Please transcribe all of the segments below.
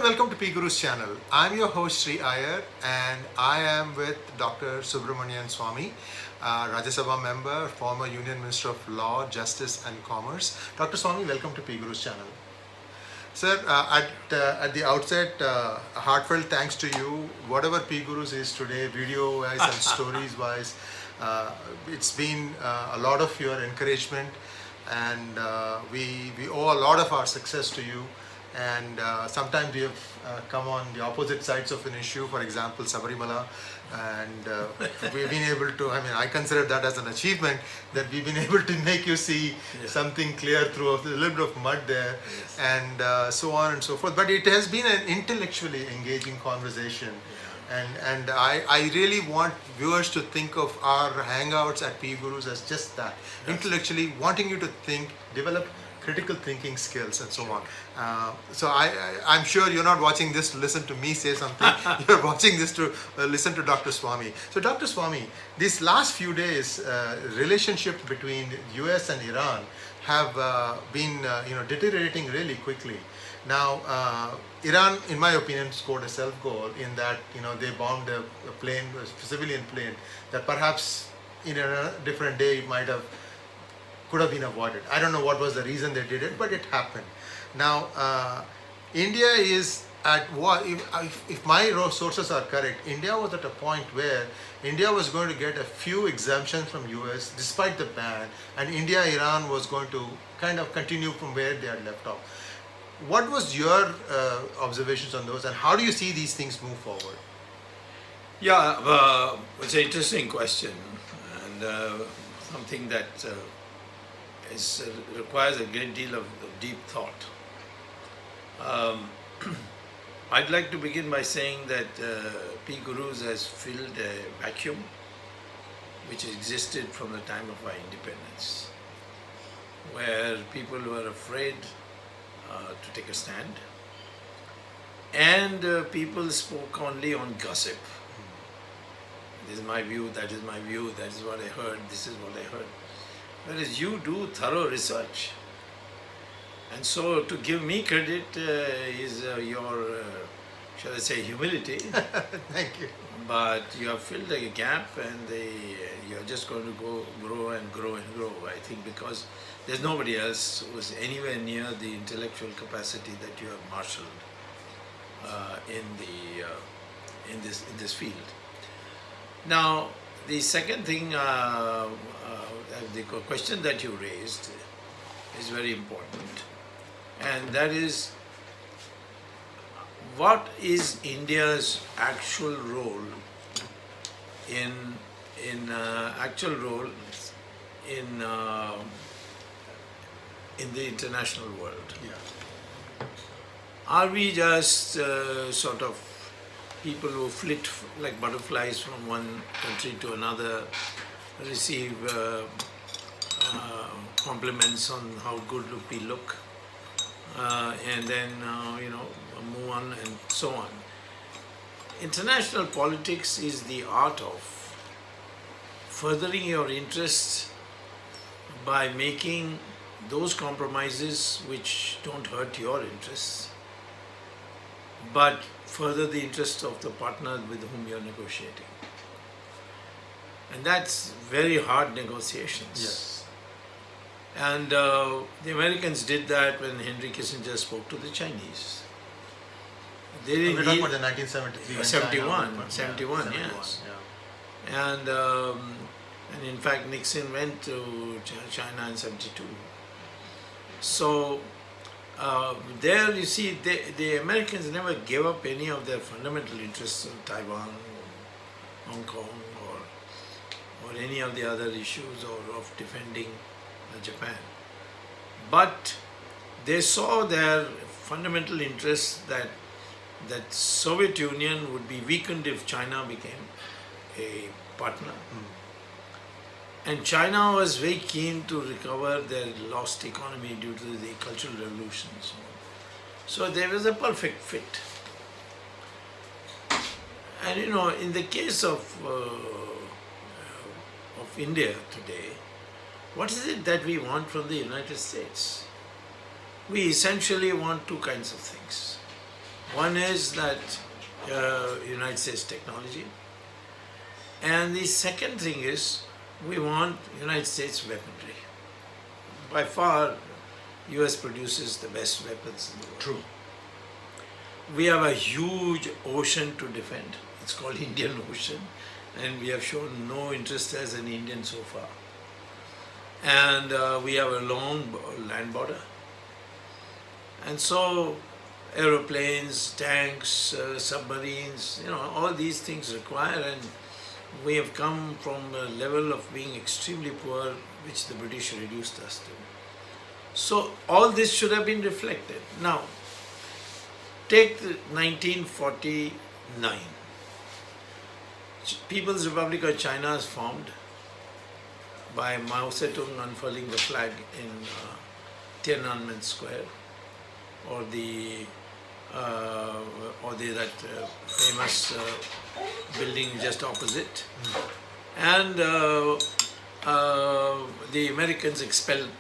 and welcome to PGurus channel. I'm your host Sri Iyer and I am with Dr. Subramanian Swamy, Rajya Sabha member, former Union Minister of Law, Justice and Commerce. Dr. Swamy, welcome to PGurus channel. Sir, at the outset, a heartfelt thanks to you. Whatever PGurus is today, video-wise and stories-wise, it's been a lot of your encouragement, and we owe a lot of our success to you. And sometimes we have come on the opposite sides of an issue, for example Sabarimala, and we've been able to, I consider that as an achievement, that we've been able to make you see something clear through a little bit of mud there, and so on and so forth. But it has been an intellectually engaging conversation. And I really want viewers to think of our hangouts at PGurus as just that, intellectually wanting you to think, develop critical thinking skills and so on. So I'm sure you're not watching this to listen to me say something, you're watching this to listen to Dr. Swamy. So Dr. Swamy, these last few days, relationship between US and Iran have been deteriorating really quickly. Now, Iran, in my opinion, scored a self-goal in that they bombed a plane, a civilian plane, that perhaps in a different day could have been avoided. I don't know what was the reason they did it, but it happened. Now, India is at what? If my sources are correct, India was at a point where India was going to get a few exemptions from US despite the ban, and Iran was going to kind of continue from where they had left off. What was your observations on those, and how do you see these things move forward? Yeah, it's an interesting question, and something that requires a great deal of deep thought. I'd like to begin by saying that PGurus has filled a vacuum which existed from the time of our independence, where people were afraid to take a stand, and people spoke only on gossip. This is my view, that is my view, that is what I heard, this is what I heard. Whereas you do thorough research. And so to give me credit is your, shall I say, humility. Thank you. But you have filled a gap, and you're just going to grow and grow and grow, I think, because there's nobody else who is anywhere near the intellectual capacity that you have marshaled in this field. Now, the second thing, the question that you raised is very important, and that is, what is India's actual role in the international world? Yeah. Are we just sort of people who flit like butterflies from one country to another, receive compliments on how good we look, and then move on and so on? International politics is the art of furthering your interests by making those compromises which don't hurt your interests, but further the interests of the partner with whom you're negotiating. And that's very hard negotiations. Yes. And the Americans did that when Henry Kissinger spoke to the Chinese. We're talking about the 1973. 71, yes. Yeah. And in fact Nixon went to China in 72. So there you see, the Americans never gave up any of their fundamental interests in Taiwan or Hong Kong or any of the other issues, or of defending Japan. But they saw their fundamental interests that Soviet Union would be weakened if China became a partner. And China was very keen to recover their lost economy due to the Cultural Revolution and so on. So there was a perfect fit. And in the case of India today, what is it that we want from the United States? We essentially want two kinds of things. One is that United States technology, and the second thing is we want United States weaponry. By far, US produces the best weapons in the world. True. We have a huge ocean to defend. It's called Indian Ocean, and we have shown no interest as an Indian so far. And we have a long land border. And so aeroplanes, tanks, submarines, all these things require, and we have come from a level of being extremely poor, which the British reduced us to. So all this should have been reflected. Now, take 1949. People's Republic of China is formed by Mao Zedong unfurling the flag in Tiananmen Square, or that famous building just opposite, and the Americans expelled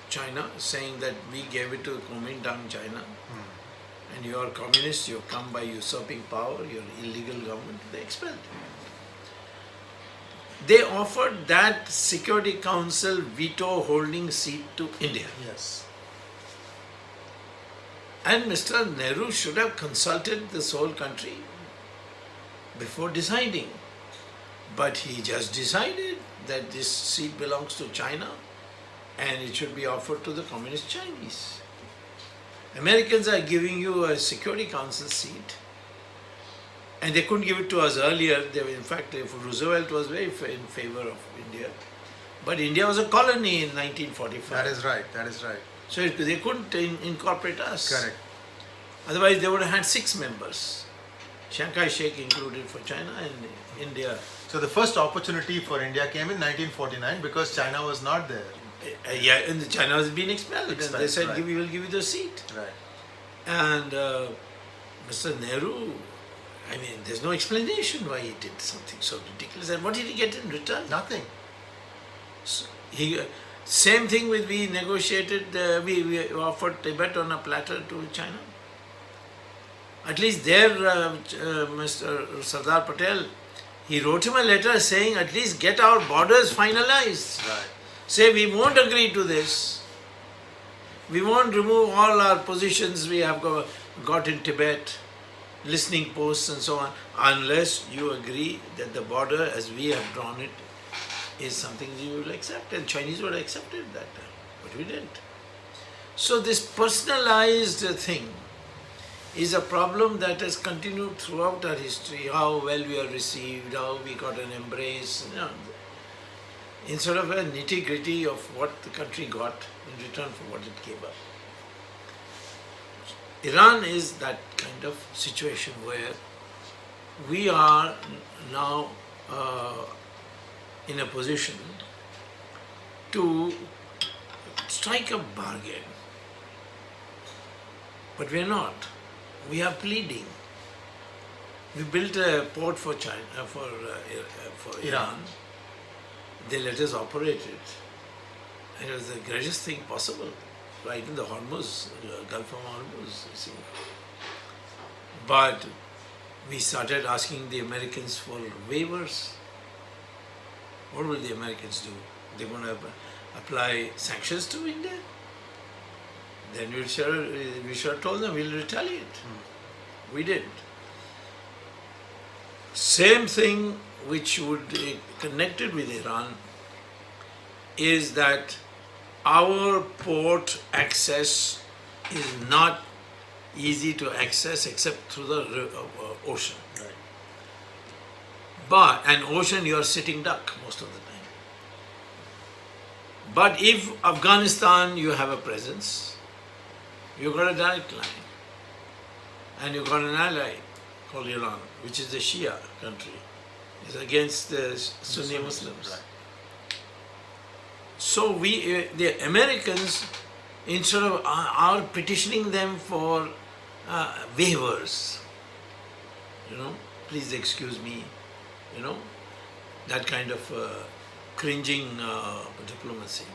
China, saying that we gave it to Kuomintang China, and you are communists, you come by usurping power, you're illegal government, they expelled. They offered that Security Council veto holding seat to India. Yes. And Mr. Nehru should have consulted this whole country before deciding. But he just decided that this seat belongs to China and it should be offered to the Communist Chinese. Americans are giving you a Security Council seat, and they couldn't give it to us earlier. In fact, Roosevelt was very in favor of India. But India was a colony in 1945. That is right. So they couldn't incorporate us. Correct. Otherwise, they would have had 6 members, Chiang Kai-shek included for China and India. So the first opportunity for India came in 1949 because China was not there. And China was being expelled. And they said, right. we will give you the seat. Right. And Mr. Nehru, there's no explanation why he did something so ridiculous. And what did he get in return? Nothing. So same thing with we negotiated, we offered Tibet on a platter to China. At least there, Mr. Sardar Patel, he wrote him a letter saying, at least get our borders finalized. Right. Say, we won't agree to this. We won't remove all our positions we have got in Tibet, listening posts and so on, unless you agree that the border as we have drawn it is something you will accept. And Chinese would have accepted that time, but we didn't. So this personalized thing is a problem that has continued throughout our history, how well we are received, how we got an embrace, instead of a nitty-gritty of what the country got in return for what it gave up. Iran is that kind of situation where we are now in a position to strike a bargain, but we are not. We are pleading. We built a port for China, for Iran. They let us operate it. And it was the greatest thing possible, right in the Hormuz, Gulf of Hormuz, you see. But we started asking the Americans for waivers. What will the Americans do? They're going to apply sanctions to India? Then we should have told them we'll retaliate. We didn't. Same thing which would be connected with Iran is that our port access is not easy to access except through the ocean. Right. But an ocean you are sitting duck most of the time. But if Afghanistan you have a presence, you've got a direct line. And you've got an ally called Iran, which is the Shia country. It's against the Sunni Muslims. Right. So the Americans, instead of are petitioning them for waivers, please excuse me, that kind of cringing diplomacy.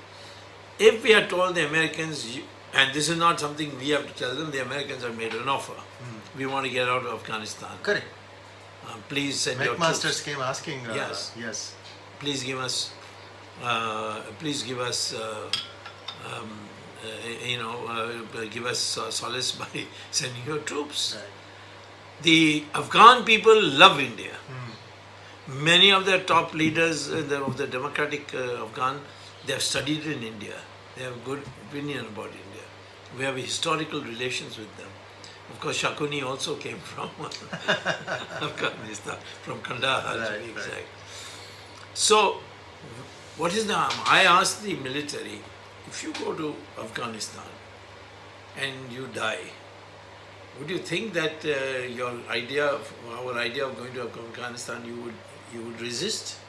If we are told the Americans, And this is not something we have to tell them. The Americans have made an offer. We want to get out of Afghanistan. Correct. Please send your McMasters troops. came asking. Yes. Yes. Please give us, give us solace by sending your troops. Right. The Afghan people love India. Many of their top leaders of the democratic Afghan, they have studied in India. They have good opinion about India. We have historical relations with them. Of course, Shakuni also came from Afghanistan, from Kandahar to be exact. Right. So, what is the harm? I asked the military, if you go to Afghanistan and you die, would you think that our idea of going to Afghanistan, you would resist?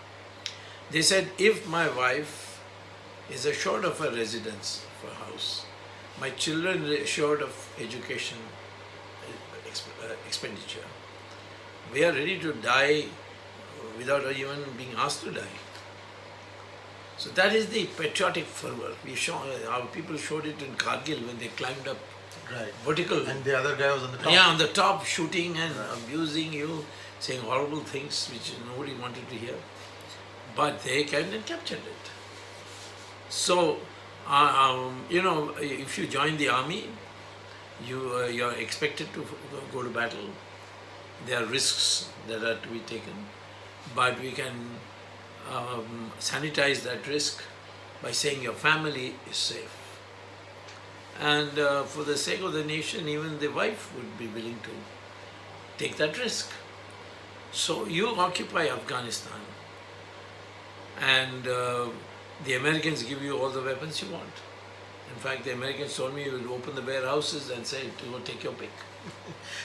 They said, if my wife is assured of a residence for a house, my children are assured of education expenditure, we are ready to die without even being asked to die. So that is the patriotic fervor. Our people showed it in Kargil when they climbed up vertical. And the other guy was on the top. Yeah, on the top, shooting and abusing you, saying horrible things which nobody wanted to hear. But they came and captured it. So, if you join the army, you are expected to go to battle. There are risks that are to be taken, but we can sanitize that risk by saying your family is safe. And for the sake of the nation, even the wife would be willing to take that risk. So you occupy Afghanistan, and the Americans give you all the weapons you want. In fact, the Americans told me you would open the warehouses and say to go take your pick.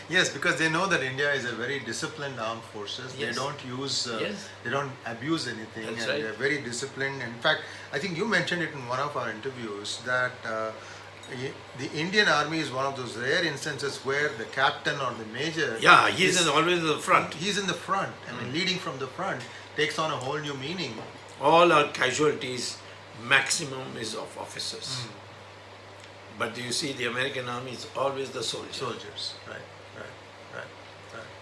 Yes, because they know that India is a very disciplined armed forces. Yes. They don't use, Yes. they don't abuse anything, That's and right. they're very disciplined. In fact, I think you mentioned it in one of our interviews that the Indian Army is one of those rare instances where the captain or the major, Yeah, he's always in the front. he's in the front. I mean, leading from the front takes on a whole new meaning. All our casualties, maximum is of officers. But you see, the American army is always the soldier. Soldiers, right.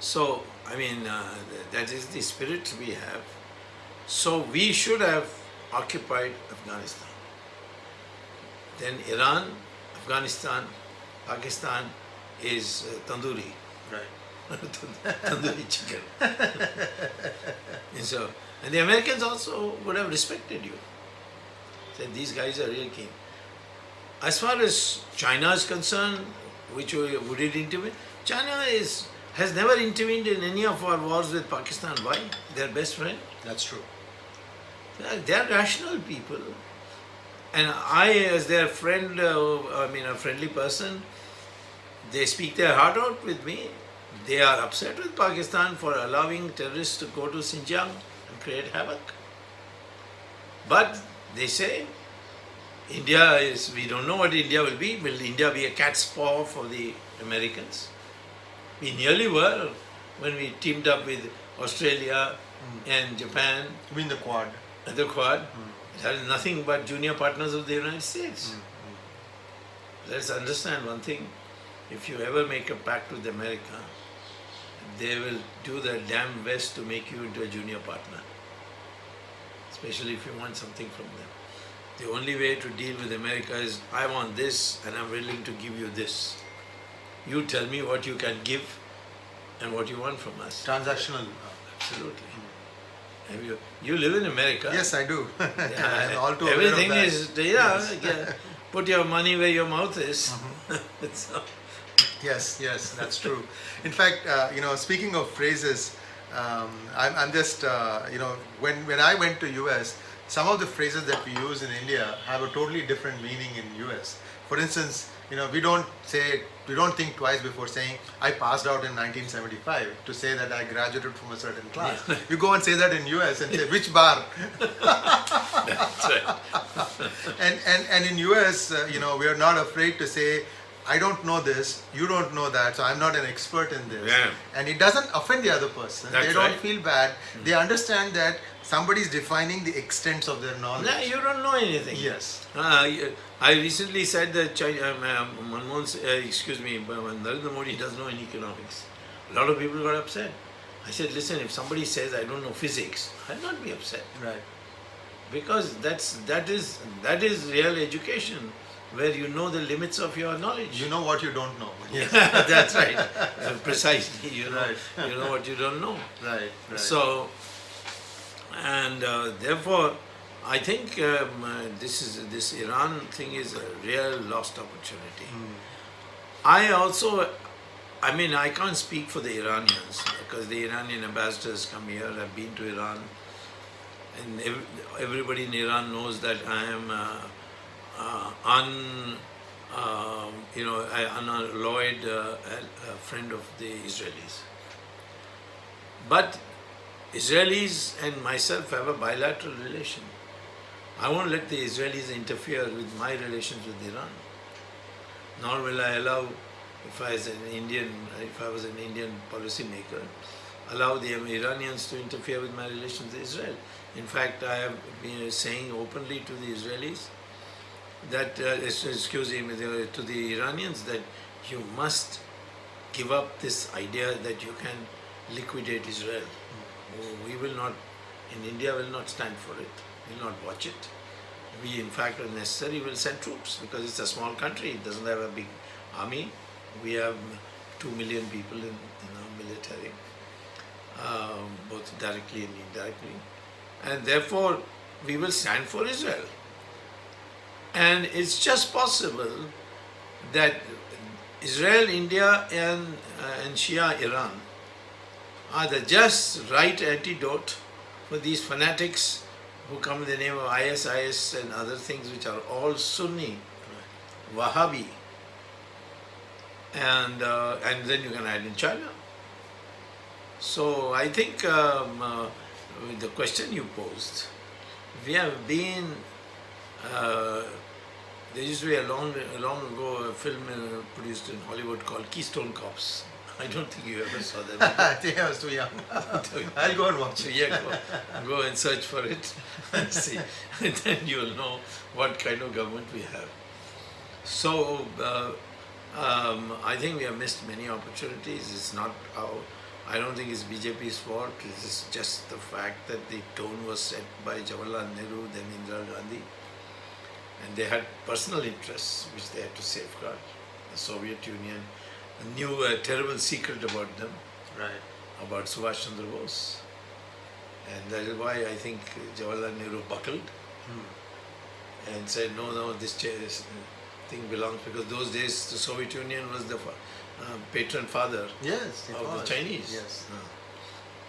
So, I mean, that is the spirit we have. So, we should have occupied Afghanistan. Then Iran, Afghanistan, Pakistan is tandoori. Right. Tandoori chicken. And the Americans also would have respected you. Said, these guys are real keen. As far as China is concerned, which would it intervene? China has never intervened in any of our wars with Pakistan. Why? Their best friend. That's true. They are rational people. And I, as their friend, a friendly person, they speak their heart out with me. They are upset with Pakistan for allowing terrorists to go to Xinjiang and create havoc. But they say, we don't know what India will be. Will India be a cat's paw for the Americans? We nearly were when we teamed up with Australia and Japan. You mean the Quad? The Quad. That is nothing but junior partners of the United States. Let's understand one thing. If you ever make a pact with America, they will do their damn best to make you into a junior partner. Especially if you want something from them. The only way to deal with America is, I want this and I'm willing to give you this. You tell me what you can give and what you want from us. Transactional. Absolutely. You live in America. Yes, I do. Yeah, I'm all too aware of everything that. is, yeah, put your money where your mouth is. So, Yes, that's true. In fact, speaking of phrases, I'm just, when I went to US, some of the phrases that we use in India have a totally different meaning in US. For instance, we don't think twice before saying, I passed out in 1975 to say that I graduated from a certain class. You go and say that in US and say, which bar? that's right. And in US, we are not afraid to say, I don't know this, you don't know that, so I'm not an expert in this. Yeah. And it doesn't offend the other person. That's They don't right. feel bad. They understand that somebody is defining the extents of their knowledge. No, you don't know anything. Yes. I recently said that Narendra Modi does know in economics. A lot of people got upset. I said, listen, if somebody says I don't know physics, I'll not be upset. Right. Because that is real education, where you know the limits of your knowledge. You know what you don't know. Yes. That's right. Precisely. You know, Right. you know what you don't know. Right. Right. So, and therefore, I think this Iran thing is a real lost opportunity. I mean, I can't speak for the Iranians, because the Iranian ambassadors come here. I've been to Iran, and everybody in Iran knows that I am unalloyed friend of the Israelis. But Israelis and myself have a bilateral relation. I won't let the Israelis interfere with my relations with Iran. Nor will I allow, if I was an Indian policy maker, allow the Iranians to interfere with my relations with Israel. In fact, I have been saying openly to the Israelis that, to the Iranians, that you must give up this idea that you can liquidate Israel. We will not, in India, will not stand for it. We will not watch it. We, in fact, when necessary, will send troops, because it's a small country. It doesn't have a big army. We have 2 million people in our military, both directly and indirectly. And therefore, we will stand for Israel. And it's just possible that Israel, India, and Shia Iran are the just right antidote for these fanatics who come in the name of IS and other things, which are all Sunni, Wahhabi, and then you can add in China. So I think the question you posed, we have been. There used to be long ago a film produced in Hollywood called Keystone Cops. I don't think you ever saw that. I think I was too young. I'll go and watch it. Yeah, go and search for it and see. And then you'll know what kind of government we have. So I think we have missed many opportunities. It's not I don't think it's BJP's fault. It's just the fact that the tone was set by Jawaharlal Nehru, then Indira Gandhi. And they had personal interests which they had to safeguard. The Soviet Union knew a terrible secret about them, Right. about Subhash Chandra Bose. And that is why I think Jawaharlal Nehru buckled and said, no, this thing belongs, because those days the Soviet Union was the patron father Yes, it of was. the Chinese. Yes.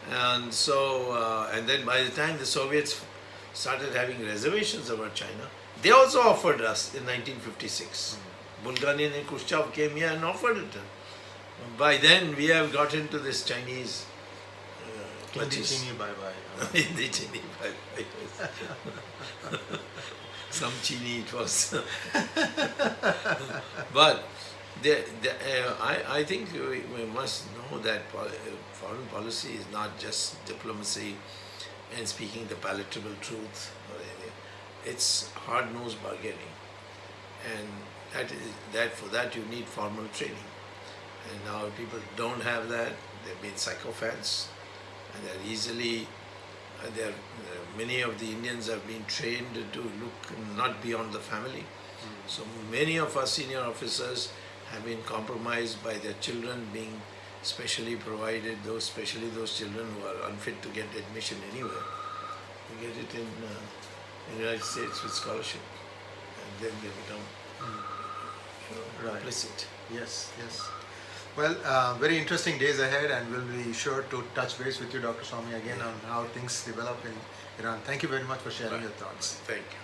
And so, and then by the time the Soviets started having reservations about China, they also offered us in 1956. Bulgarian and Khrushchev came here and offered it. By then, we have got into this Chinese clutches. Chini bye-bye. The Chini bye-bye. Some Chini it was. But I think we must know that foreign policy is not just diplomacy and speaking the palatable truth or anything. It's hard-nosed bargaining, and for that you need formal training. And now people don't have that. They've been sycophants, and they're easily. Many of the Indians have been trained to look not beyond the family. So many of our senior officers have been compromised by their children being specially provided, especially those children who are unfit to get admission anywhere. You get it in the United States with scholarship, and then they become complicit. Yes, yes. Well, very interesting days ahead, and we'll be sure to touch base with you, Dr. Swamy, again on how things develop in Iran. Thank you very much for sharing your thoughts. Thank you.